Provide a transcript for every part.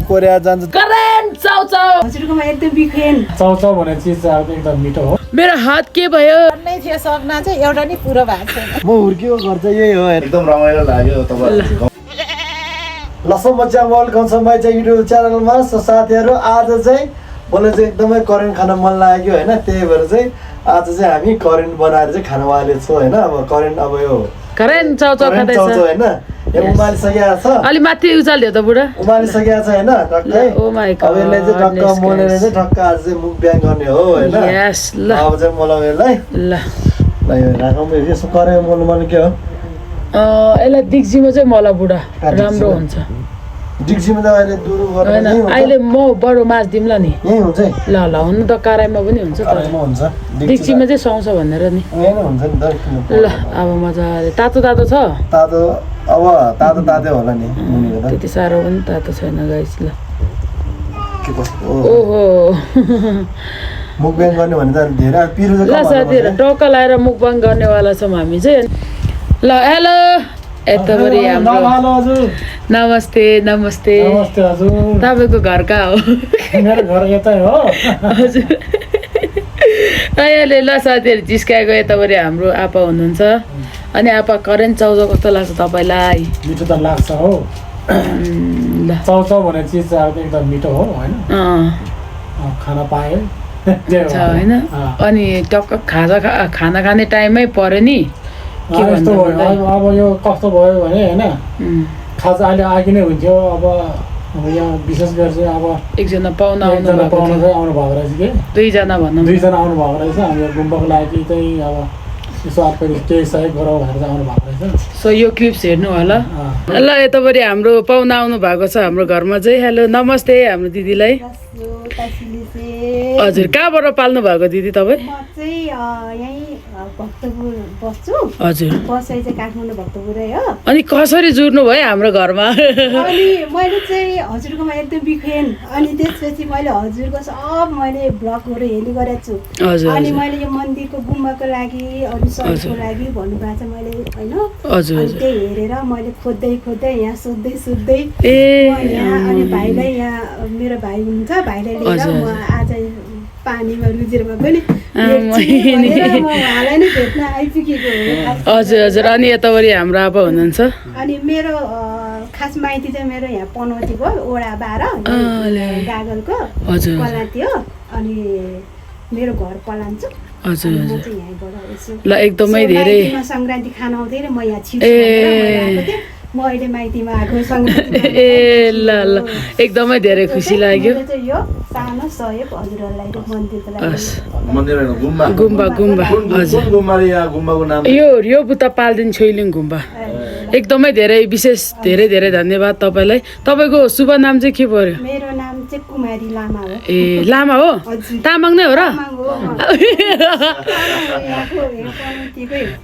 Korea जान्छ current chow chow हजुरकोमा एकदम बिखेन चाउचाउ भन्ने चिज चाहिँ एकदम मिठो हो। मेरो हात के भयो नै थियो सपना चाहिँ एउटा नि पुरो भएको छैन। म हुर्किएको घर चाहिँ यही हो। एकदम रमाइलो लाग्यो तपाईहरुको। लसम बच्चा वेलकम छ माइ चाहिँ युट्युब च्यानलमा। साथीहरु आज चाहिँ मलाई चाहिँ एकदमै करेन्ट खान मन लाग्यो हैन, त्यही भएर चाहिँ आज चाहिँ हामी करेन्ट बनाएर चाहिँ खानवाले छौं हैन। अब करेन्ट अब यो करेन्ट चाउचाउ खाँदैछ हैन, यो उमाली सकिया छ। अलि माथि उचाल्दियो त बुढा उमाली सकिया छ हैन टक्कै। ओ माय गॉड अब यसलाई चाहिँ टक्क मोलेर चाहिँ टक्क आज चाहिँ मुख ब्याङ गर्ने हो हैन। यस ल अब चाहिँ मलाई यसलाई ल ल यो राखौँ। यसो करे मोल्नु के हो यसलाई दिक्जीमा चाहिँ मला बुढा राम्रो हुन्छ। डिक्सीमा त अहिले दुरु गरेर हैन यही हुन्छ। अहिले म बडो माछ दिम्ला नि। यही हुन्छ है। ल ल हुनु त कराईमा पनि हुन्छ तर कराईमा हुन्छ। दिक्चीमा चाहिँ सुहाउँछ भनेर नि। यही नै हुन्छ नि त किन। ल अब मजाले तातो तातो छ। तातो अब तातो तातै होला नि मुनिको त। त्यति साह्रो पनि तातो छैन गाइस। ल के कस्तो ओहो मुखब्याङ गर्ने भने त धेरै पिरो चाहिँ ल साथीहरु टक्क लाएर मुखबाङ गर्नेवाला छौँ हामी चाहिँ। ल हेलो यताभरि हाम्रो हेलो हजुर। नमस्ते नमस्ते नमस्ते हजुर। तपाईँको घर कहाँ हो? मेरो घर यतै हो। हजुर अहिले ल साथीहरु जिस्काएको यताभरि हाम्रो आपा हुनुहुन्छ। अनि आपा करेन्ट चाउचाउ कस्तो लाग्छ तपाईलाई? मिठो त लाग्छ हो। ल चाउचाउ भन्ने चिज चाहिँ एकदम मिठो हो हैन। खाना पाए छ हैन। अनि टक्क खाना खाने टाइममै पर्यो नि। के यस्तो भन्नु भयो अब यो कस्तो भयो भने हैन खाजा अहिले आगि नै हुन्थ्यो। अब यहाँ विशेष गरी चाहिँ अब एकजना पाहुना आउनु एकजना भएको पाहुना थियो। चाहिँ आउनु भएको रहेछ कि दुईजना भनौँ दुईजना आउनु भएको रहेछ। हामी गुम्बाको लागि चाहिँ अब यसो अर्को केही सहयोग गरौँ भनेर चाहिँ आउनु भएको रहेछ। सो यो क्लिप्स हेर्नु होला। ल यताभरि हाम्रो पाहुना आउनु भएको छ हाम्रो घरमा चाहिँ। हेलो नमस्ते हाम्रो दिदीलाई। हजुर कहाँबाट पाल्नु भएको दिदी तपाईँ? म चाहिँ यही भक्तपुर बस्छु। हजुर बसाइ चाहिँ काठमाडौँ भक्तपुरै हो। अनि कसरी जुर्नु भयो हाम्रो घरमा? अनि मैले चाहिँ हजुरकोमा एकदम बिखेन अनि त्यसपछि मैले हजुरको सब मैले ब्लगहरू हेर्ने गरेको छु। हजुर अनि हजुर मैले यो मन्दिरको गुम्बाको लागि अनि सहयोगको लागि भन्नुभएको छ मैले होइन। हजुर अनि त्यही हेरेर मैले खोज्दै यहाँ सोध्दै ए यहाँ अनि भाइलाई यहाँ मेरो भाइ हुनुहुन्छ भाइलाई लिएर म आज पानीमा लुजेर भए पनि उहाँलाई नै भेट्न आइपुगेको हो। हजुर हजुर अनि यताभरि हाम्रो आपा हुनुहुन्छ। अनि मेरो खास माइती चाहिँ मेरो यहाँ पनौतीको ओडा 12 गागलको हजुर पलाती हो। अनि मेरो घर पलाञ्चोक। हजुर म हजुर चाहिँ यहीँबाट यसो ल एकदमै धेरै सङ्क्रान्ति खान आउँदैन म यहाँ छिर्छु भनेर मैले आएको थिएँ। म अहिले माइतीमा आएको सङ्क्रान्ति ए ल ल एकदमै धेरै खुसी लाग्यो। मेरो चाहिँ यो सानो सहयोग हजुरहरूलाई मन्दिरको लागि। मन्दिर हैन गुम्बा। गुम्बा गुम्बा हजुर कुन गुम्बाले यहाँ गुम्बाको नाम? यो बुता पाल्दिन छोइलिङ गुम्बा। एकदमै धेरै विशेष धेरै धेरै धन्यवाद तपाईँलाई। तपाईँको शुभ नाम चाहिँ के पर्यो? मेरो नाम चाहिँ कुमारी लामा हो। ए लामा हो? तामाङ नै हो र?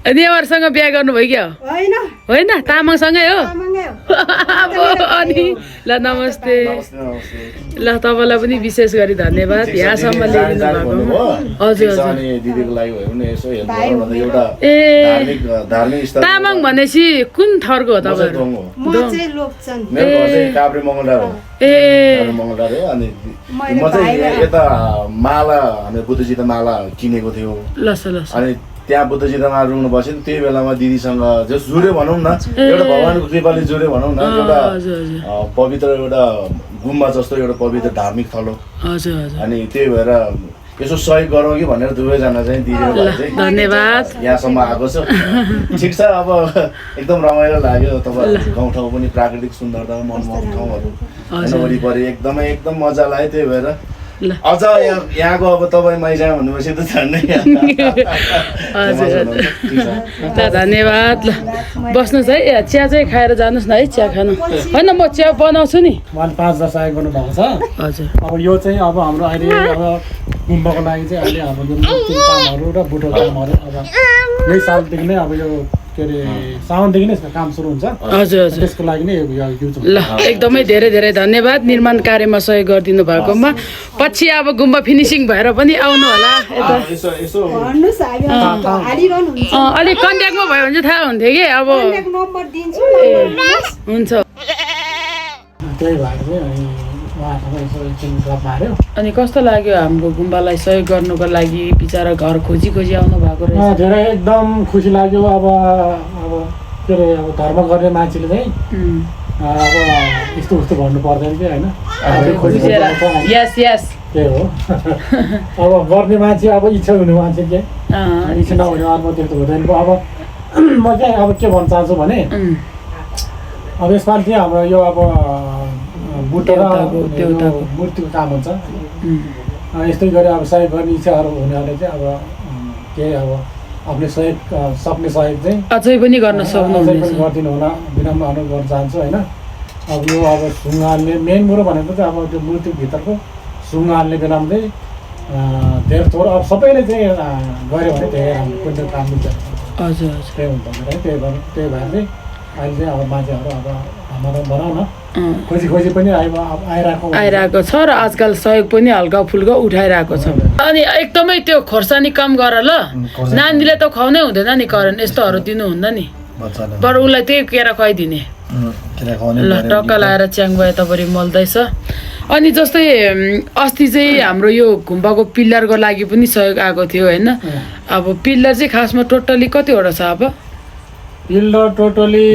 नेवारसँग बिहा गर्नुभयो क्या? होइन होइन तामाङसँगै हो? तामाङै हो। अनि ल नमस्ते। ल तपाईँलाई पनि विशेष गरी धन्यवाद यहाँसम्म ल्याइदिनु भएको। हजुर हजुर अनि दिदीको लागि भयो भने यसो हेर्नु पर्यो भने एउटा ए धार्मिक स्थल। तामाङ भनेपछि कुन थरको हो तपाईँहरू? म चाहिँ लोकचन। मेरो घर चाहिँ काभ्रे मङ्गलडाँडा हो। ए काभ्रे मङ्गलडाँडा हो। अनि म चाहिँ यता माला हामीले बुद्धजित माला किनेको थियो। लस लस अनि त्यहाँ बुद्धजितमा रुङ्नु बस्यो नि त्यही बेलामा दिदीसँग जस जुर्यो भनौँ न एउटा भगवानको कृपाले जुर्यो भनौँ न। एउटा पवित्र एउटा गुम्बा जस्तो एउटा पवित्र धार्मिक थलो। हजुर हजुर अनि त्यही भएर यसो सहयोग गरौँ कि भनेर दुवैजना चाहिँ दिदीहरूलाई चाहिँ धन्यवाद। यहाँसम्म आएको छ। ठिक छ अब एकदम रमाइलो लाग्यो। तपाईँहरूको गाउँठाउँ पनि प्राकृतिक सुन्दरता मनमोहक ठाउँहरू होइन वरिपरि एकदम मजा लाग्यो। त्यही भएर अझ यहाँको अब तपाईँ माइजा भन्नुभएपछि त झन्डै हजुर ल धन्यवाद। ल बस्नुहोस् है चिया चाहिँ खाएर जानुहोस् न है चिया खानु। होइन म चिया बनाउँछु नि। उहाँले 5 वर्ष सहयोग गर्नुभएको छ। हजुर अब यो चाहिँ अब हाम्रो अहिले अब गुम्बाको लागि चाहिँ अहिले हाम्रो जुन कामहरू र बुटो कामहरू अब यही सालदेखि नै अब यो के अरे साउनदेखि नै काम सुरु हुन्छ। हजुर हजुर त्यसको लागि नै युज हुन्छ। ल एकदमै धेरै धेरै धन्यवाद निर्माण कार्यमा सहयोग गरिदिनु भएकोमा। पछि अब गुम्बा फिनिसिङ भएर पनि आउनु होला यता। भन्नुहोस् हालिरहनुहुन्छ। अलिक कन्ट्याक्टमा भयो भने चाहिँ थाहा हुन्थ्यो कि अब नम्बर दिन्छु। हुन्छ। त्यही भएर चाहिँ उहाँसँग यसो एकछिन गफ मार्यो अनि कस्तो लाग्यो हाम्रो गुम्बालाई सहयोग गर्नुको लागि बिचरा घर खोजी खोजी आउनु भएको रहेछ धेरै एकदम खुसी लाग्यो अब के अरे अब धर्म गर्ने मान्छेले चाहिँ अब यस्तो उस्तो भन्नु पर्दैन कि होइन बुझेर यस यस त्यही हो अब गर्ने मान्छे अब इच्छा हुने मान्छे के इच्छा नहुने अर्को त्यस्तो हुँदैन अब म चाहिँ अब के भन्न चाहन्छु भने अब यसपालि चाहिँ हाम्रो यो अब बुट्टा र मूर्तिको काम हुन्छ यस्तै गरी अब सहयोग गर्ने इच्छाहरू हुनेहरूले चाहिँ अब केही अब आफूले सहयोग सक्ने सहयोग चाहिँ अझै पनि गर्न अझै सक्नुहुनेछ पनि गरिदिनु होला विनम्र अनुरोध गर्न चाहन्छु होइन अब यो अब सुँगारले मेन कुरो भनेको चाहिँ अब त्यो मूर्तिभित्रको सुँगारले बेलामा चाहिँ धेरै थोर अब सबैले चाहिँ गऱ्यो भने धेरै राम्रो कुनै काम मिल्छ हजुर हजुर त्यही हुन्छ है त्यही भएर चाहिँ अहिले चाहिँ अब मान्छेहरू अब हाम्रो भनौँ न खोजी खोजी पनि आइरहेको छ र आजकल सहयोग पनि हल्का फुल्का उठाइरहेको छ अनि एकदमै त्यो खोर्सानी कम गर ल नानीले त खुवाउनै हुँदैन नि करेन्ट यस्तोहरू दिनुहुन्न नि बरु उसलाई त्यही केरा खुवाइदिने ल टक्क लाएर च्याङ भए तपाईँले मल्दैछ अनि जस्तै अस्ति चाहिँ हाम्रो यो गुम्बाको पिल्लरको लागि पनि सहयोग आएको थियो होइन अब पिल्लर चाहिँ खासमा टोटल्ली कतिवटा छ अब पिल्लर टोटली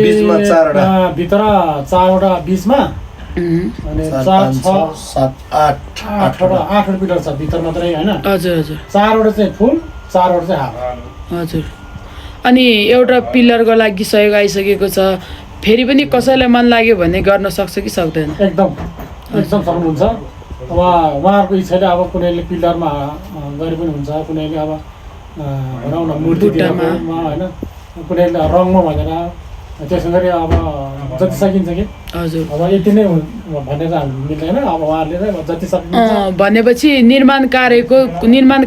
भित्र 4वटा बिचमा अनि 8वटा पिल्लर छ भित्र मात्रै होइन हजुर हजुर 4वटा चाहिँ फुल 4वटा चाहिँ हाफ हजुर अनि एउटा पिल्लरको लागि सहयोग आइसकेको छ फेरि पनि कसैलाई मन लाग्यो भने गर्न सक्छ कि सक्दैन एकदम सक्नुहुन्छ अब उहाँहरूको इच्छाले अब कुनैले पिल्लरमा गरे पनि हुन्छ कुनैले अब भनौँ न मूर्तिमा होइन कुनैले रङमा भनेर त्यसो गरी अब जति सकिन्छ कि हजुर अब यति नै भनेर हामी मिल्दैन अब उहाँहरूले चाहिँ जति सकिन्छ भनेपछि निर्माण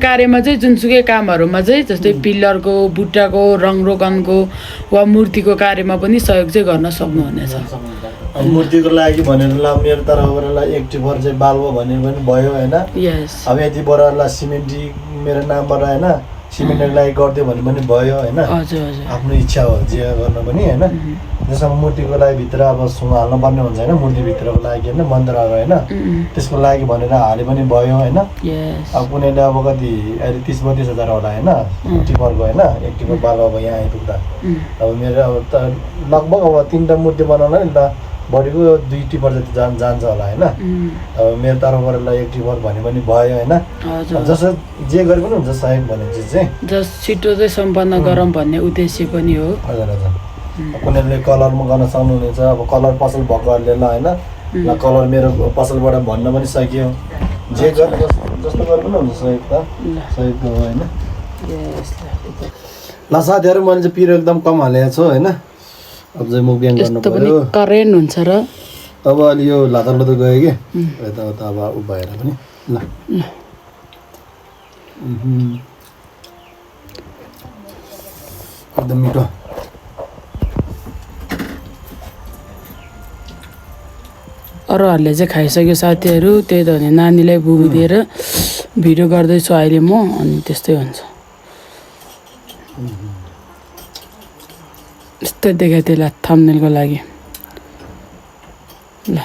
कार्यमा चाहिँ जुनसुकै कामहरूमा चाहिँ जस्तै पिल्लरको बुट्टाको रङ रोगनको वा मूर्तिको कार्यमा पनि सहयोग चाहिँ गर्न सक्नुहुनेछ मूर्तिको लागि भनेर मेरो तर्फबाट एक्टिभर चाहिँ बाल्बो भनेर पनि भयो होइन अब यति बडालाई सिमेन्टी मेरो नामबाट होइन सिमेन्टको लागि गरिदियो भने पनि भयो होइन आफ्नो इच्छा हो जे गर्न पनि होइन जसमा मूर्तिको लागि भित्र अब सुन हाल्नुपर्ने हुन्छ होइन मूर्तिभित्रको लागि होइन मन्दिरहरू होइन त्यसको लागि भनेर हाले पनि भयो होइन अब कुनैले अब कति अहिले 30-32 हजार होला होइन टिपरको होइन एक टिपर बाल अब यहाँ आइपुग्दा अब मेरो अब त लगभग अब 3टा मूर्ति बनाउन नि त बढीको 2 टिपर जति जान्छ होला होइन अब मेरो तर्फबाट एक टिपर भने पनि भयो होइन जसो जे गरे पनि हुन्छ सहयोग भन्ने चिज चाहिँ जस छिटो चाहिँ सम्पन्न गरौँ भन्ने उद्देश्य पनि हो हजुर हजुर कुनैले कलरमा गर्न सक्नुहुनेछ अब कलर पसल भएकोहरूले ल होइन ल कलर मेरो पसलबाट भन्न पनि सकियो जे गर्ने जस्तो गरे पनि हुन्छ सहयोग त सहयोगको हो होइन ल साथीहरू मैले चाहिँ पिरो एकदम कम हालेको छु होइन अब चाहिँ म बिहान गर्नु पर्यो करेन्ट हुन्छ र अब अलि यो लातर गयो कि यताउता अब भएर पनि ल एकदम मिठो अरूहरूले चाहिँ खाइसक्यो साथीहरू त्यही त भने नानीलाई बुबु दिएर भिडियो गर्दैछु अहिले म अनि त्यस्तै हुन्छ यस्तो देखाएँ त्यसलाई थम्बनेलको लागि ल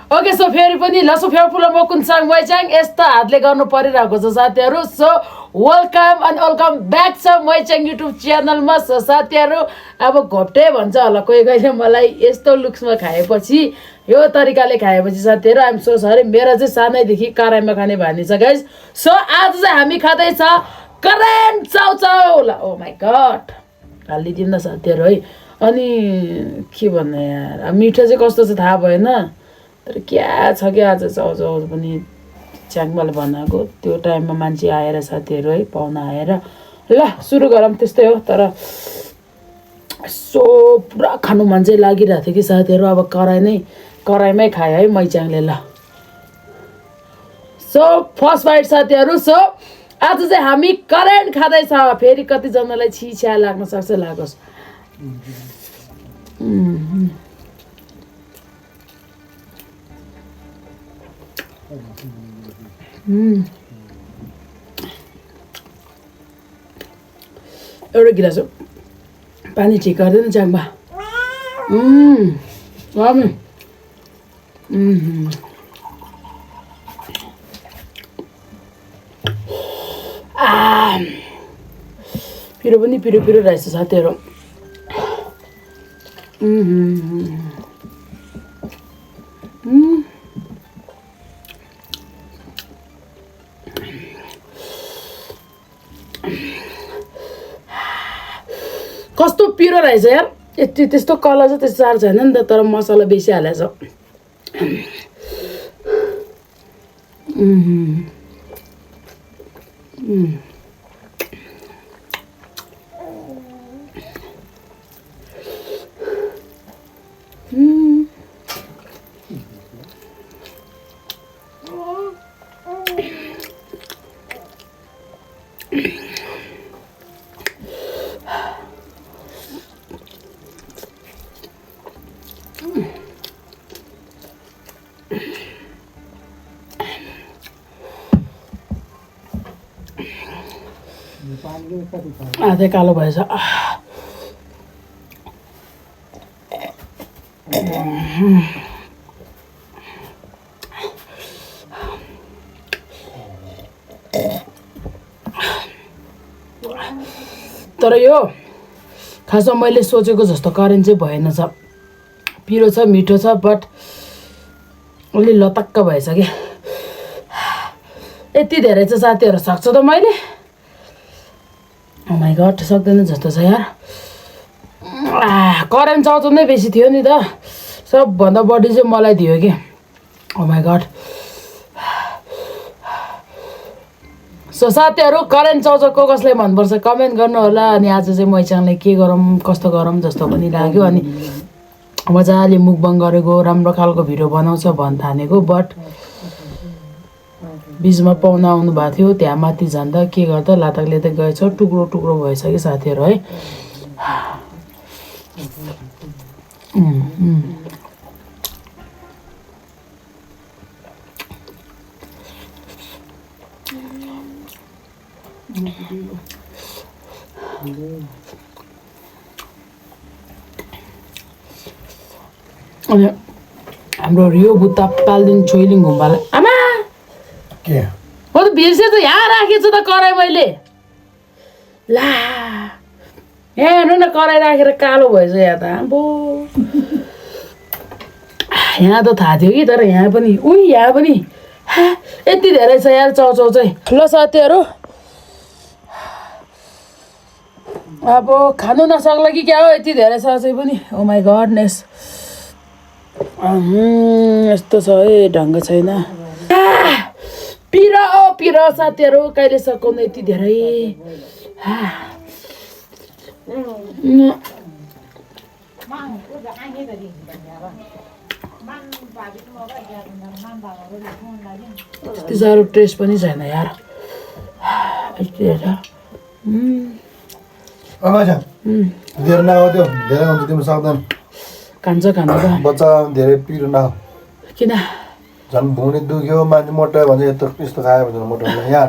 ओके सो फेरि पनि लसो फ्यापुला मकुनसाङ मैचाङ यस्ता हातले गर्नु परिरहेको छ साथीहरू so welcome and welcome back छ मैचाङ युट्युब च्यानलमा सो साथीहरू अब घोप्टे भन्छ होला कोही कहिले मलाई यस्तो लुक्समा खाएपछि यो तरिकाले खाएपछि साथीहरू आइएम सो सरी मेरो चाहिँ सानैदेखि कराईमा खाने बानी छ गाइज सो आज चाहिँ हामी खाँदैछ करेन्ट चाउचाउ ल ओ माई गड हालिदिउँ न साथीहरू है अनि के भन्नु यार मिठो चाहिँ कस्तो छ थाहा भएन तर क्या छ क्या आज चाउचाउ पनि च्याङमाले बनाएको त्यो टाइममा मान्छे आएर साथीहरू है पाहुना आएर ल सुरु गरौँ त्यस्तै हो तर यसो पुरा खानु मन चाहिँ लागिरहेको थियो कि साथीहरू अब कराईमै खाएँ है मैच्याङले ल सो फर्स्ट बाइट साथीहरू सो आज चाहिँ हामी करेन्ट खाँदैछ फेरि कतिजनालाई छिछ्या लाग्न सक्छ लागोस् एउटा गिलास पानी ठिक गर्दैन च्याङबा पिरो पनि पिरो पिरो रहेछ साथीहरू कस्तो पिरो रहेछ यार यति त्यस्तो कलर चाहिँ त्यस्तो साह्रो छैन नि त तर मसला बेसी हालेछ आधै कालो भएछ तर यो खासमा मैले सोचेको जस्तो करेन्ट चाहिँ भएन छ पिरो छ मिठो छ बट अलि लतक्क भएछ क्या यति धेरै चाहिँ साथीहरू सक्छु त मैले माइ गड सक्दैन जस्तो छ यार करेन्ट चाउचाउ नै बेसी थियो नि त सबभन्दा बढी चाहिँ मलाई दियो कि माइ गड सो साथीहरू करेन्ट चाउचाउ कसलाई मनपर्छ कमेन्ट गर्नु होला अनि आज चाहिँ मैचाङले के गरौँ कस्तो गरौँ जस्तो पनि लाग्यो अनि मजाले मुखबङ गरेको राम्रो खालको भिडियो बनाउँछ भन्न थालेको बट बिचमा पाहुना आउनु भएको थियो त्यहाँ माथि जाँदा के गर्दा लातक लेतक गएछ टुक्रो टुक्रो भएछ कि साथीहरू है अनि हाम्रो रियो बुत्ता पाल्दिन छोइलिङ घुम्बालाई आमा के म त बिर्सेँ त यहाँ राखेछु त कराई मैले ला यहाँ हेर्नु न कराई राखेर कालो भएछ यहाँ त आम्बो यहाँ त थाहा थियो कि तर यहाँ पनि यहाँ पनि यति धेरै छ यार चाउचाउ चाहिँ ल साथीहरू अब खानु नसक्ला कि क्या हो यति धेरै छ चाहिँ पनि ओ माई गडनेस यस्तो छ है ढङ्ग छैन पिरो पिरो साथीहरू कहिले सकाउनु यति धेरै त्यति साह्रो टेस्ट पनि छैन यार धेरै नहो त्यो धेरै हुन्छ तिम्रो सक्दैन खान्छ खानु त बच्चा धेरै पिरो नहो किन झन् भुँडी दुख्यो मान्छे मोटो भन्छ यस्तो खायो भने मोटो हुन्छ यहाँ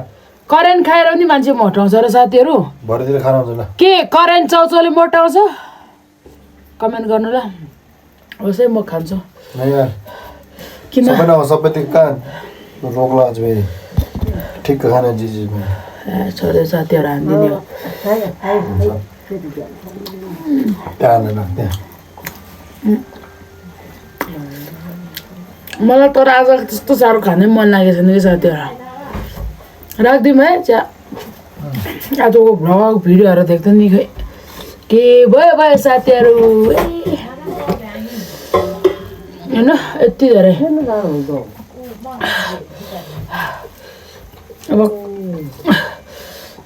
करेन्ट खाएर पनि मान्छे मोटाउँछ र साथीहरू भरेतिर खानु हुन्छ ल के करेन्ट चाउचाउले मोटाउँछ कमेन्ट गर्नु ल होस् है म खान्छु यार किन सबै नहो सबै त्यो कहाँ रोग लाग्छ फेरि ठिक्क खाने चिज छोड्यो साथीहरू हानिदिने हो त्यहाँ हाल्दैन त्यहाँ मलाई तर आज त्यस्तो साह्रो खानै मन लागेको छैन कि साथीहरू राखिदिउँ है चिया आजको भ्लग भिडियोहरू देख्दा नि खै के भयो भयो साथीहरू होइन यति धेरै अब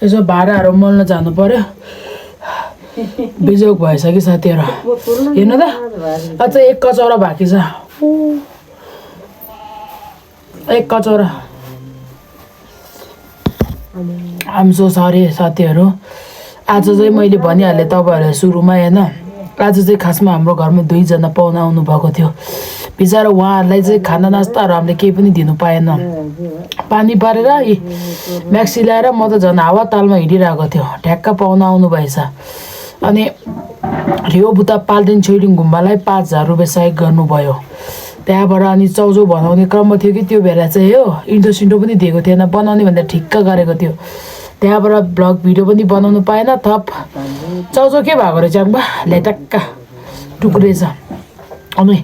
यसो भाँडाहरू मोल्न जानु पर्यो बिजोग भएछ कि साथीहरू हेर्नु त अझ एक कचौरा बाँकी छ एक कचौरा आम सो सरी साथीहरू आज चाहिँ मैले भनिहालेँ तपाईँहरूलाई सुरुमा होइन आज चाहिँ खासमा हाम्रो घरमा 2जना पाहुना आउनु भएको थियो बिचरा उहाँहरूलाई चाहिँ खाना नास्ताहरू हामीले केही पनि दिनु पाएन। पानी पारेर म्याक्सी ल्याएर म त झन् हावा तालमा हिँडिरहेको थियो। ठ्याक्क पाहुना आउनु भएछ अनि रियो बुता पाल्देन छोइलिङ गुम्बालाई 5,000 रुपियाँ सहयोग गर्नुभयो। त्यहाँबाट अनि चौचौ बनाउने क्रममा थियो कि त्यो बेला चाहिँ हो इन्टो सिन्टो पनि दिएको थिएन, बनाउने भन्दा ठिक्क गरेको थियो। त्यहाँबाट ब्लग भिडियो पनि बनाउनु पाएन। थप चौचौ के भएको रहेछ बा ल्याटक्क टुक्रेछ। अनि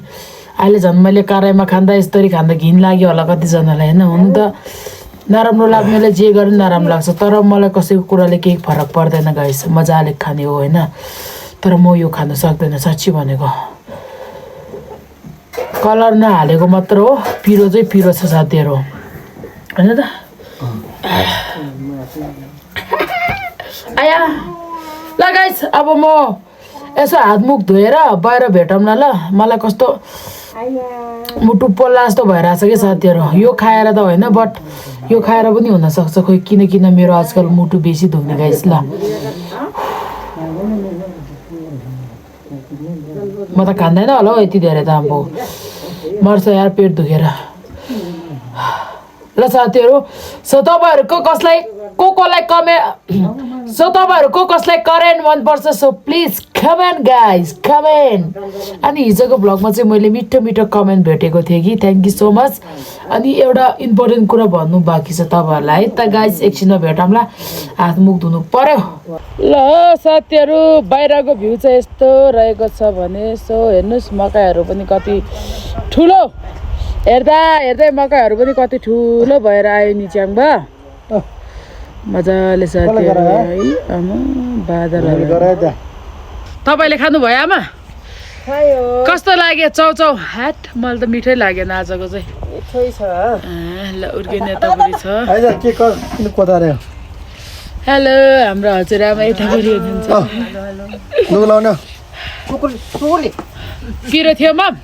अहिले झन् मैले कराईमा खाँदा यस्तरी खाँदा घिन लाग्यो होला कतिजनालाई होइन। हुनु त नराम्रो लाग्नेले जे गरे नराम्रो लाग्छ, तर मलाई कसैको कुराले केही फरक पर्दैन गाइस। मजाले खाने हो होइन, तर म यो खान सक्दैन साँच्ची भनेको। कलर नहालेको मात्र हो, पिरो चाहिँ पिरो छ साथीहरू होइन त। आया ल गाइस अब म यसो हात मुख धोएर बाहिर भेटौँला ल। मलाई कस्तो मुटु पोल्ला जस्तो भइरहेछ कि साथीहरू। यो खाएर त होइन बट यो खाएर पनि हुनसक्छ खोइ किन मेरो आजकल मुटु बेसी धुने गाइस। ल म त खाँदैन होला हौ यति धेरै त अब मर्छ यार पेट दुखेर। ल साथीहरू सो तपाईँहरूको कसलाई करेन्ट मनपर्छ so please comment guys comment. अनि हिजोको ब्लगमा चाहिँ मैले मिठो मिठो कमेन्ट भेटेको थिएँ कि थ्याङ्क यू सो मच। अनि एउटा इम्पोर्टेन्ट कुरा भन्नु बाँकी छ तपाईँहरूलाई त गाइज, एकछिनमा भेटौँला, हात मुख धुनु पर्यो। ल साथीहरू बाहिरको भ्यू चाहिँ यस्तो रहेको छ भने सो हेर्नुहोस् मकैहरू पनि कति ठुलो, हेर्दै मकैहरू पनि कति ठुलो भएर आयो नि च्याङ्बा मजाले साथीहरू है। आमा बादलहरू तपाईँले खानुभयो आमा? कस्तो लाग्यो चौचौ हाट? मलाई त मिठै लागेन आजको चाहिँ। ल उर्किने यतापट्टि छ। हेलो हाम्रो हजुरआमा यतापट्टि हुनुहुन्छ। पिरो थियो मम?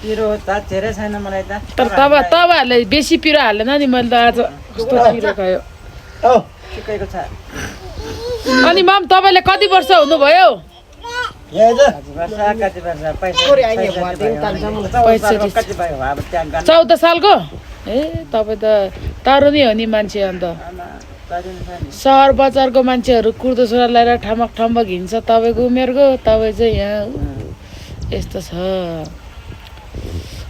पिरो त धेरै छैन मलाई त, तर तपाईँहरूले बेसी पिरो हालेन नि। मैले त आज कस्तो पिरो खायो। ठिकैको छ। अनि मम तपाईँले कति वर्ष हुनुभयो? कति वर्ष 14 सालको? ए तपाईँ त टाढो नै हो नि मान्छे। अन्त सहर बजारको मान्छेहरू कुर्तो सुरा लगाएर ठमक ठमक हिँड्छ, तपाईँको उमेरको तपाईँ चाहिँ यहाँ यस्तो छ।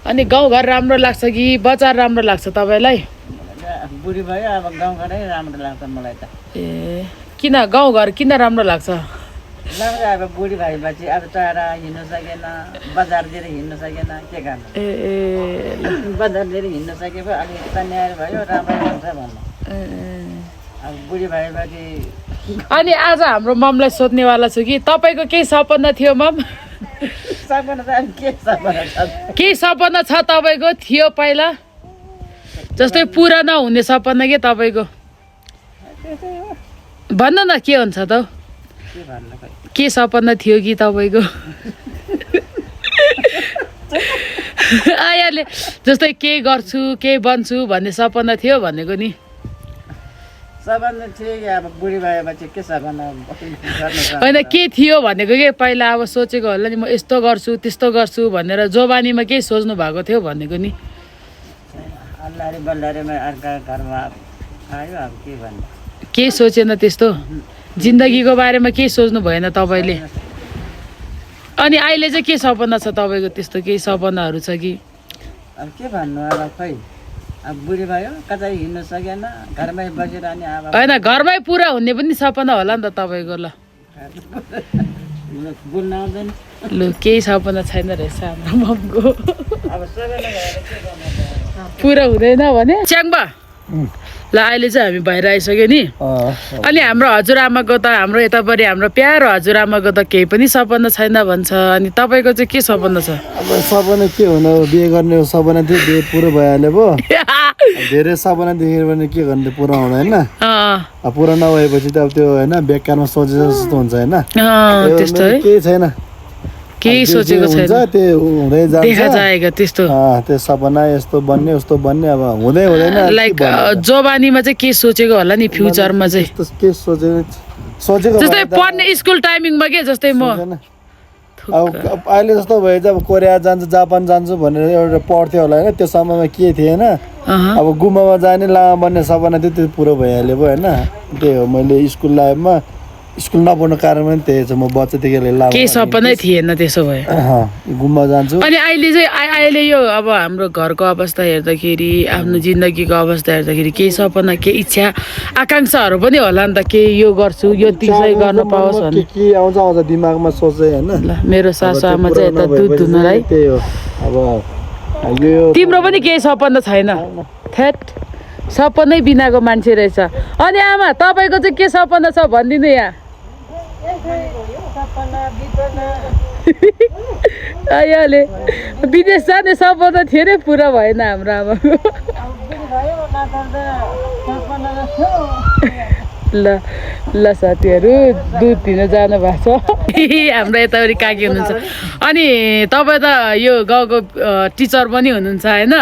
अनि गाउँघर राम्रो लाग्छ कि बजार राम्रो लाग्छ तपाईँलाई? बुढी भयो अब गाउँघरै राम्रो लाग्छ मलाई त। ए किन गाउँघर किन राम्रो लाग्छ? राम्रो अब बुढी भएपछि अब टाढा हिँड्नु सकेन, बजारतिर हिँड्नु सकेन, के गर्नु। बजारतिर हिँड्नु सके पो अलिक तन्याएर भयो राम्रो हुन्छ भन्नु। अब बुढी भएपछि अनि आज हाम्रो ममलाई सोध्नेवाला छु कि तपाईँको केही सपना थियो मम? केही सपना छ तपाईँको थियो पहिला, जस्तै पुरा नहुने सपना के तपाईँको? भन्नु न के हुन्छ त? के सपना थियो कि तपाईँको? आयाले जस्तै केही गर्छु केही बन्छु भन्ने सपना थियो भनेको नि। सपना थियो कि अब बुढी भएपछि के सपना होइन के थियो भनेको के पहिला अब सोचेको होला नि म यस्तो गर्छु त्यस्तो गर्छु भनेर जवानीमा केही सोच्नु भएको थियो भनेको नि। अल्लारी बल्लारीमा अर्का घरमा आयो अब के भन्नु। केही सोचेन त्यस्तो जिन्दगीको बारेमा केही सोच्नु भएन तपाईँले? अनि अहिले चाहिँ के सपना छ तपाईँको? त्यस्तो केही सपनाहरू छ कि? अब के भन्नु अब खै अब बुढी भयो कतै हिँड्नु सकेन, घरमै बसिरहने। अब होइन घरमै पुरा हुने पनि सपना होला नि त तपाईँको। ल बोल्न आउँदैन। लु केही सपना छैन रहेछ हाम्रो ममको। अब सबैले गएर के गर्नु पुरा हुँदैन भने च्याङ्बा। ल अहिले चाहिँ हामी बाहिर आइसक्यो नि। अनि हाम्रो हजुरआमाको त हाम्रो यतापरि हाम्रो प्यारो हजुरआमाको त केही पनि सपना छैन भन्छ। अनि तपाईँको चाहिँ के सपना छ? अब सपना के हुनु, बिहे गर्ने सपना थियो, बिहे पुरो भइहाल्यो पो। धेरै सपना देखेर भने के गर्ने, पुरा हुँदैन। पुरा नभएपछि त अब त्यो होइन बेकारमा सोचे जस्तो हुन्छ होइन। त्यस्तो है, केही छैन, केही सोचेको छैन, त्यो हुँदै देखा जान्छ। जाएगा त्यस्तो त्यो सपना यस्तो बन्ने उस्तो बन्ने अब हुँदै हुँदैन। लाइक जवानीमा चाहिँ के सोचेको होला नि फ्युचरमा चाहिँ? के सोचेको जस्तै पढ्ने स्कुल टाइमिङमा के जस्तै म अब अहिले जस्तो भयो चाहिँ अब कोरिया जान्छु जापान जान्छु भनेर एउटा पढ्थ्यो होला होइन त्यो समयमा के थिएन अब गुम्बामा जाने लामा बन्ने सपना त्यो पुरो भइहाल्यो भयो होइन त्यही हो मैले स्कुल लाइफमा स्कुल नपढ्नु कारण पनि त्यही छ म बच्चादेखि लामा केही सपनै थिएन त्यसो भए गुम्बा जान्छु अनि अहिले चाहिँ अहिले यो अब हाम्रो घरको अवस्था हेर्दाखेरि आफ्नो जिन्दगीको अवस्था हेर्दाखेरि केही सपना केही इच्छा आकाङ्क्षाहरू पनि होला नि त के यो गर्छु यो चाहिँ गर्न पाओस् भने के आउँछ आउँछ दिमागमा सोचेँ होइन ल मेरो सासु आमा चाहिँ यता दुध दुहुनलाई त्यही हो अब यो तिम्रो पनि केही सपना छैन थेट सपनै बिनाको मान्छे रहेछ अनि आमा तपाईँको चाहिँ के सपना छ भनिदिनु यहाँ अहिले विदेश जाने सपना थियो अरे पुरा भएन हाम्रो आमाको ल ल साथीहरू दुध दिन जानु भएको छ हाम्रो यताउरि काकी हुनुहुन्छ अनि तपाईँ त यो गाउँको टिचर पनि हुनुहुन्छ होइन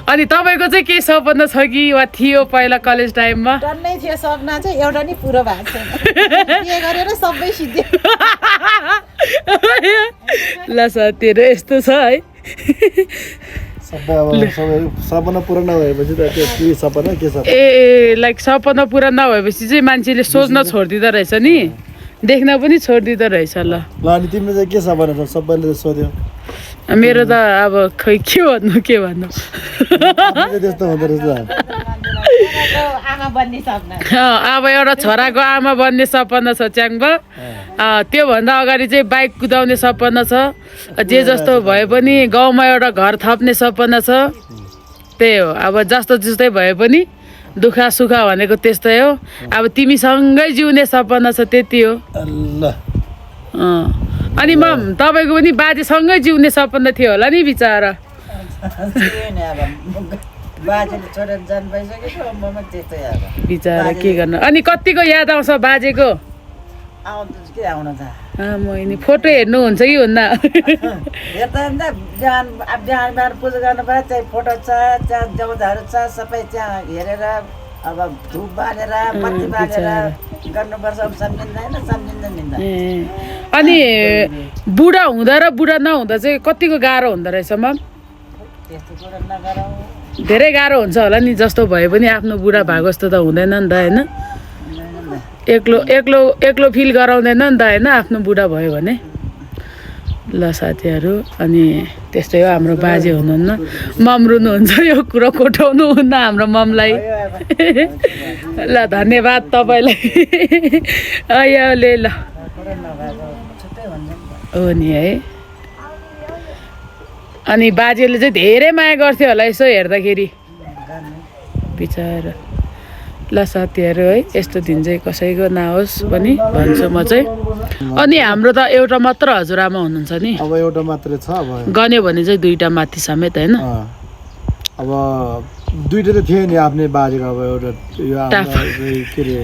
अनि तपाईँको चाहिँ केही सपना छ कि वा थियो पहिला कलेज टाइममा टन्नै थियो सपना चाहिँ एउटा नि पुरो भएको छैन के गरेर सबै सिद्धि ल साथीहरू यस्तो छ है सबै अब सबै सपना पुरा नभएपछि त त्यो के सपना के सपना ए लाइक सपना पुरा नभएपछि चाहिँ मान्छेले सोच्न छोडिदिँदो रहेछ नि देख्न पनि छोडिदिँदो रहेछ ल अनि तिम्रो चाहिँ के सपना छ सबैले सोध्यो मेरो त अब खै के भन्नु त्यस्तो हुँदो रहेछ आमा बन्ने सपना अब एउटा छोराको आमा बन्ने सपना छ च्याङ्बा त्योभन्दा अगाडि चाहिँ बाइक कुदाउने सपना छ जे जस्तो भए पनि गाउँमा एउटा घर थप्ने सपना छ त्यही हो अब जस्तो जस्तै भए पनि दुःख सुख भनेको त्यस्तै हो अब तिमीसँगै जिउने सपना छ त्यति हो ल अनि तपाईँको पनि बाजेसँगै जिउने सपना थियो होला नि बिचरा बाजेले छोडेर जानु भइसकेको ममा त्यस्तै अब बिचरा के गर्नु अनि कतिको याद आउँछ बाजेको आउँछ के आउन त मैले फोटो हेर्नुहुन्छ कि हुन्न हेर्दा हेर्दा बिहान बिहान पूजा गर्नु पर्यो त्यही फोटो छ त्यहाँ देउताहरू छ सबै त्यहाँ हेरेर अब धुप बालेर बत्ती बालेर गर्नुपर्छ सम्झिँदैन अनि बुढा हुँदा र बुढा नहुँदा चाहिँ कतिको गाह्रो हुँदो रहेछ मम त्यस्तो कुरा नगरौँ धेरै गाह्रो हुन्छ होला नि जस्तो भए पनि आफ्नो बुढा भएको जस्तो त हुँदैन नि त होइन एक्लो एक्लो एक्लो फिल गराउँदैन नि त होइन आफ्नो बुढा भयो भने ल साथीहरू अनि त्यस्तै हो हाम्रो बाजे हुनुहुन्न मम रुनुहुन्छ यो कुरो कोठाउनुहुन्न हाम्रो ममलाई ल धन्यवाद तपाईँलाई अहिले ल हो नि है अनि बाजेले चाहिँ धेरै माया गर्थ्यो होला यसो हेर्दाखेरि बिचरा ल साथीहरू है यस्तो दिन चाहिँ कसैको नहोस् पनि भन्छु म चाहिँ अनि हाम्रो त एउटा मात्र हजुरआमा हुनुहुन्छ नि अब एउटा मात्रै छ अब गन्यो भने चाहिँ दुईटा माथि समेत होइन अब दुईटा त थियो नि आफ्नै बाजेको अब एउटा यो आमा के अरे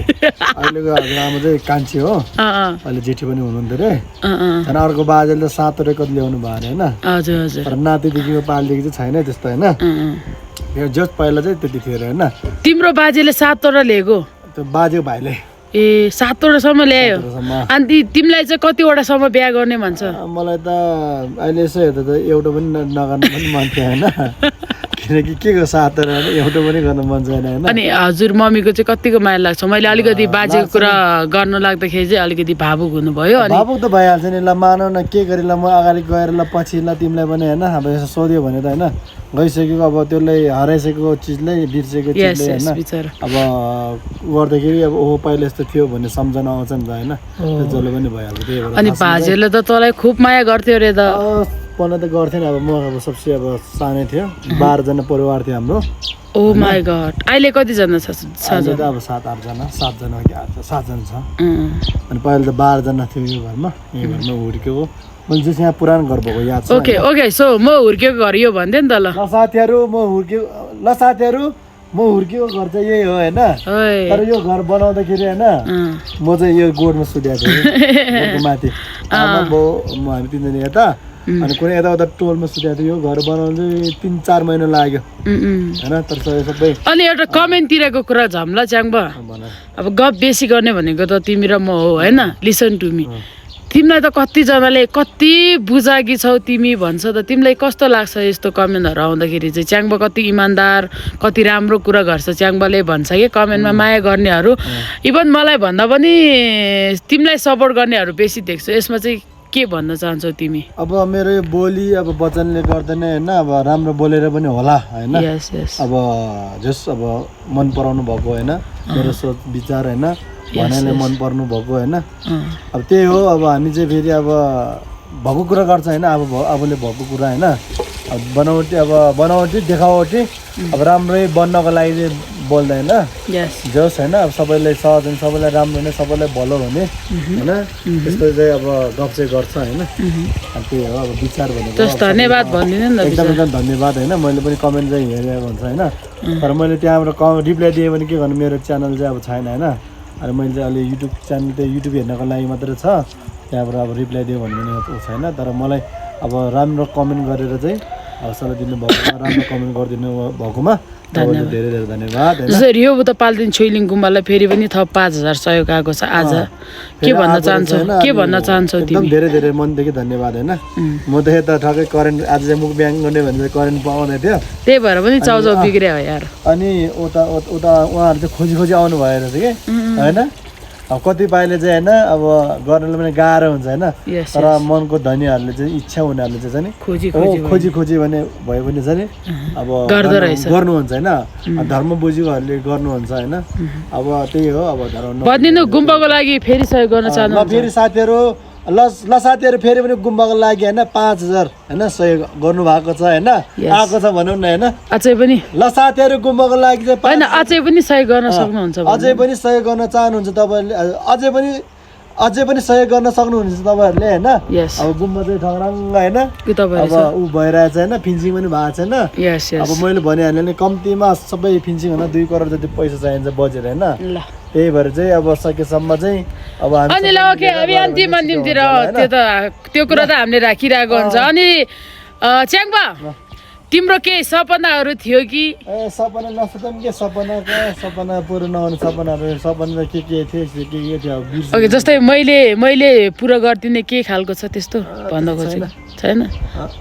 अहिलेको आमा चाहिँ कान्छी हो अहिले जेठी पनि हुनुहुन्थ्यो अरे अनि अर्को बाजेले त 7 वटा कति ल्याउनु भयो अरे होइन हजुर हजुर तर नातिदेखिको पालिदेखि चाहिँ छैन त्यस्तो होइन जस्ट पहिला चाहिँ त्यति थियो अरे होइन तिम्रो बाजेले 7 वटा ल्याएको त्यो बाजेको भाइले ए 7 वटासम्म ल्यायो अनि तिमीलाई चाहिँ कतिवटासम्म बिहा गर्ने भन्छ मलाई त अहिले यसो हेर्दा त एउटा पनि नगर्नु पनि मन थियो होइन किनकि के को साथ एउटा पनि गर्न मन छैन होइन अनि हजुर मम्मीको चाहिँ कतिको माया लाग्छ मैले अलिकति बाजेको कुरा गर्न लाग्दाखेरि चाहिँ अलिकति भावुक हुनुभयो अनि भावुक त भइहाल्छ नि ल मानौ न के गरी ल म अगाडि गएर ल पछि ल तिमीलाई पनि होइन अब यसो सोध्यो भने त होइन गइसकेको अब त्यसलाई हराइसकेको चिजलाई बिर्सेको चिजले होइन अब गर्दाखेरि अब ओहो पहिला यस्तो थियो भन्ने सम्झना आउँछ नि त होइन त्यो जसले पनि भइहाल्छ त्यही भएर अनि बाजेले त तँलाई खुब माया गर्थ्यो अरे त पहिला त गर्थेन अब म अब सबसे अब सानै थियो 12 जना परिवार थियो हाम्रो ओ माय गॉड अहिले कतिजना छ अब 7-8 जना 7 जना कि 7 जना छ अनि पहिला त 12 जना थियो यो घरमा यो घरमा हुर्केको मैले चाहिँ यहाँ पुरानो घर भएको याद छ ओके ओके सो म हुर्केको घर यो भन्दै नि त ल साथीहरू म हुर्केको घर चाहिँ यही हो होइन तर यो घर बनाउँदाखेरि होइन म चाहिँ यो गोडमा सुतेको थिएँ माथि आमा बाउ म हामी 3 जना यता अनि कुनै यताउता टोलमा सुतेको थियो यो घर बनाउनु चाहिँ 3-4 महिना लाग्यो होइन तर सबै अनि एउटा कमेन्टतिरको कुरा झम्ला च्याङ्बा अब गफ बेसी गर्ने भनेको त तिमी र म हो होइन लिसन टु मी तिमीलाई त कतिजनाले कति बुझाकी छौ तिमी भन्छ त तिमीलाई कस्तो लाग्छ यस्तो कमेन्टहरू आउँदाखेरि चाहिँ च्याङ्बा कति इमान्दार कति राम्रो कुरा गर्छ च्याङ्बाले भन्छ कि कमेन्टमा माया गर्नेहरू इभन मलाई भन्दा पनि तिमीलाई सपोर्ट गर्नेहरू बेसी देख्छु यसमा चाहिँ के भन्न चाहन्छौ तिमी अब मेरो यो बोली अब वचनले गर्दैन होइन अब राम्रो बोलेर पनि होला होइन अब जस अब मन पराउनु भएको होइन मेरो सोच विचार होइन भनाइले मन पर्नु भएको होइन अब त्यही हो अब हामी चाहिँ फेरि अब भएको कुरा गर्छ होइन आफूले भएको कुरा होइन अब बनावटी देखावटी अब राम्रै बन्नको लागि चाहिँ बोल्दैन जस होइन अब सबैलाई सहज हुने सबैलाई राम्रो हुने सबैलाई भलो हुने होइन त्यस्तो चाहिँ अब गफ चाहिँ गर्छ होइन त्यही हो अब विचार भनेको धन्यवाद भनिदिनु नि एकदम धन्यवाद होइन मैले पनि कमेन्ट चाहिँ हेरेको हुन्छ होइन तर मैले त्यहाँबाट रिप्लाई दिएँ भने के गर्नु मेरो च्यानल चाहिँ अब छैन होइन अनि मैले चाहिँ अहिले युट्युब च्यानल चाहिँ युट्युब हेर्नको लागि मात्रै छ त्यहाँबाट अब रिप्लाई दियो भने छैन तर मलाई अब राम्रो कमेन्ट गरेर चाहिँ हौसला दिनुभएकोमा राम्रो कमेन्ट गरिदिनु भएकोमा धेरै धेरै धन्यवाद जस्तै रियो त पाल्दिन छोइलिङ गुम्बालाई फेरि पनि थप 5000 सहयोग आएको छ आज के भन्न चाहन्छौ एकदम धेरै धेरै मनदेखि धन्यवाद होइन म त यता ठक्कै करेन्ट आज चाहिँ मुख ब्याङ गर्ने भनेर करेन्ट पाउँदै थियो त्यही भएर पनि चाउचाउ बिग्रियो यार अनि उता उहाँहरू चाहिँ खोजी खोजी आउनु भएर चाहिँ के होइन अब कतिपयले चाहिँ होइन अब गर्नलाई पनि गाह्रो हुन्छ होइन तर मनको धनीहरूले चाहिँ इच्छा हुनेहरूले चाहिँ नि खोजी भने भयो भने चाहिँ अब गर्नुहुन्छ होइन धर्म बुझेकोहरूले गर्नुहुन्छ होइन अब त्यही हो अब भनिदिनु गुम्बाको लागि फेरि सहयोग गर्न चाहनु फेरि साथीहरू ल साथीहरू फेरि पनि गुम्बाको लागि होइन 5000 होइन सहयोग गर्नुभएको छ होइन आएको छ भनौँ न होइन अझै पनि ल साथीहरू गुम्बाको लागि चाहिँ होइन अझै पनि सहयोग गर्न सक्नुहुन्छ अझै पनि सहयोग गर्न चाहनुहुन्छ तपाईँहरूले अझै पनि सहयोग गर्न सक्नुहुन्छ तपाईँहरूले होइन अब गुम्बा चाहिँ ठङरङ्ग होइन अब ऊ भइरहेछ होइन फिन्सिङ पनि भएको छैन अब मैले भनिहालेँ नि कम्तीमा सबै फिन्सिङ होइन 2 करोड जति पैसा चाहिन्छ बजेट होइन त्यही भएर चाहिँ अब सकेसम्म चाहिँ अब अनि ल ओके अब अन्तिमतिर त्यो कुरा त हामीले राखिरहेको हुन्छ अनि च्याङ्बा तिम्रो केही सपनाहरू थियो कि सपना नसोचौँ के सपना पुरो नहुने सपना के थियो ओके जस्तै मैले पुरा गरिदिने के खालको छ त्यस्तो भन्न खोजेको छैन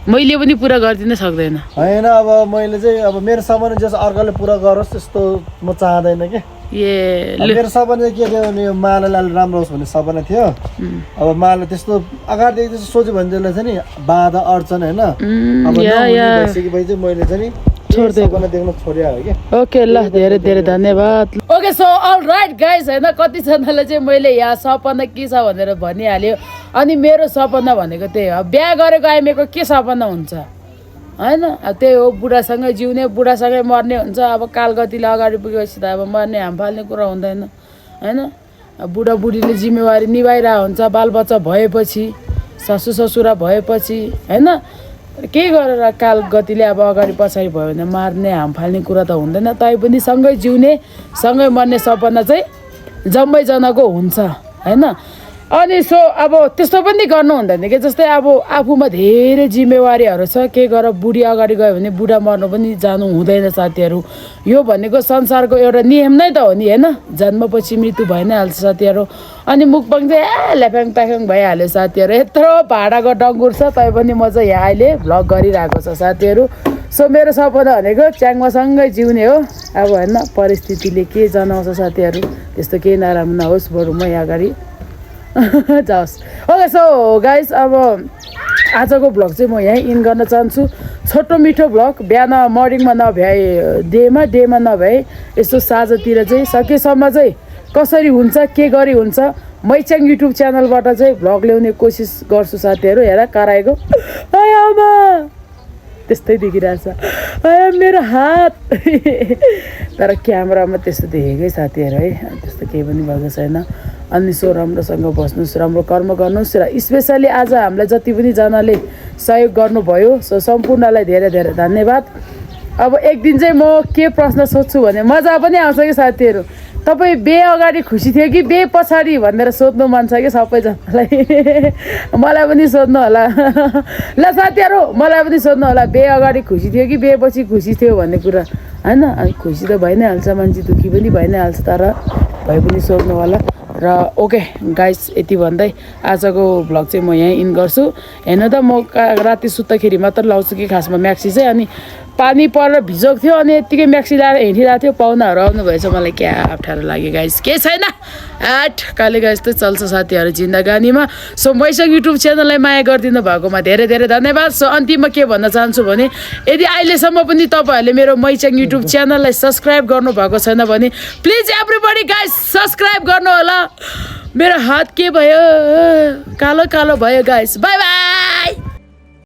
मैले पनि पुरा गरिदिन सक्दैन होइन अब मैले चाहिँ अब मेरो सपना जस्तो अर्काले पुरा गरोस् त्यस्तो म चाहदैन के मेरो सपना चाहिँ के थियो भने यो मालालाई राम्रो होस् भन्ने सपना थियो अब माला त्यस्तो अगाडिदेखि त्यस्तो सोच्यो भने त्यसलाई चाहिँ नि बाधा अड्चन होइन अब भइसकेपछि चाहिँ मैले चाहिँ नि सपना देख्न छोडिहाल्यो क्या ओके ल धेरै धेरै धन्यवाद okay so all right guys होइन कतिजनाले चाहिँ मैले यहाँ सपना के छ भनेर भनिहाल्यो अनि मेरो सपना भनेको त्यही हो बिहा गरेको आइमेको के सपना हुन्छ होइन अब त्यही हो बुढासँगै जिउने बुढासँगै मर्ने हुन्छ अब कालगतिले अगाडि पुगेपछि त अब मर्ने हाम फाल्ने कुरा हुँदैन होइन बुढाबुढीले जिम्मेवारी निभाइरहेको हुन्छ बालबच्चा भएपछि ससुरा भएपछि होइन के गरेर कालगतिले अब अगाडि पछाडि भयो भने मार्ने हाम फाल्ने कुरा त हुँदैन तैपनि सँगै जिउने सँगै मर्ने सपना चाहिँ जम्मैजनाको हुन्छ होइन अनि सो अब त्यस्तो पनि गर्नु हुँदैन कि जस्तै अब आफूमा धेरै जिम्मेवारीहरू छ के गरेर बुढी अगाडि गयो भने बुढा मर्नु पनि जानु हुँदैन साथीहरू यो भनेको संसारको एउटा नियम नै त हो नि होइन जन्मपछि मृत्यु भइ नै हाल्छ साथीहरू अनि मुखपङ चाहिँ ल्याफ्याङ प्याफ्याङ भइहाल्यो साथीहरू यत्रो भाडाको डङ्गुर छ तैपनि म चाहिँ यहाँ अहिले भ्लग गरिरहेको छ साथीहरू सो मेरो सपना भनेको च्याङ्मासँगै जिउने हो अब होइन परिस्थितिले के जनाउँछ साथीहरू त्यस्तो केही नराम्रो नहोस् बरु म यहाँ अगाडि जाओस् ओके सो गाइस अब आजको भ्लग चाहिँ म यहीँ इन गर्न चाहन्छु छोटो मिठो भ्लग बिहान मर्निङमा नभ्याए डेमा नभ्याए यस्तो साँझतिर चाहिँ सकेसम्म चाहिँ कसरी हुन्छ के गरी हुन्छ मैच्याङ युट्युब च्यानलबाट चाहिँ भ्लग ल्याउने कोसिस गर्छु साथीहरू हेर कराएको आमा त्यस्तै देखिरहेछ मेरो हात तर क्यामेरामा त्यस्तो देखेकै साथीहरू है त्यस्तो केही पनि भएको छैन अनि सो राम्रोसँग बस्नुहोस् राम्रो कर्म गर्नुहोस् र स्पेसली आज हामीलाई जति पनि जनाले सहयोग गर्नुभयो सो सम्पूर्णलाई धेरै धेरै धन्यवाद अब एक दिन चाहिँ म के प्रश्न सोध्छु भने मजा पनि आउँछ कि साथीहरू तपाईँ बे अगाडि खुसी थियो कि बे पछाडि भनेर सोध्नु मन छ कि सबैजनालाई मलाई पनि सोध्नु होला ल साथीहरू मलाई पनि सोध्नु होला बे अगाडि खुसी थियो कि बे पछि खुसी थियो भन्ने कुरा होइन खुसी त भइ नै हाल्छ मान्छे दुःखी पनि भइ नै हाल्छ तर भए पनि सोध्नु होला र ओके गाइस यति भन्दै आजको भ्लग चाहिँ म यहीँ इन गर्छु हेर्नु त म राति सुत्दाखेरि मात्र लाउँछु कि खासमा म्याक्सी चाहिँ अनि पानी परेर भिजेको थियो अनि यत्तिकै म्याक्सी लाएर हिँडिरहेको थियो पाहुनाहरू आउनु भएछ मलाई क्या अप्ठ्यारो लाग्यो गाइस केही छैन कालेको यस्तै चल्छ साथीहरू जिन्दगानीमा सो मैसँग युट्युब च्यानललाई माया गरिदिनु भएकोमा धेरै धेरै धन्यवाद सो अन्तिममा के भन्न चाहन्छु भने यदि अहिलेसम्म पनि तपाईँहरूले मेरो मैसँग युट्युब च्यानललाई सब्सक्राइब गर्नुभएको छैन भने प्लिज एभ्रीबडी गाइस सब्सक्राइब गर्नु होला मेरो हात के भयो कालो कालो भयो गाइस बाई बाई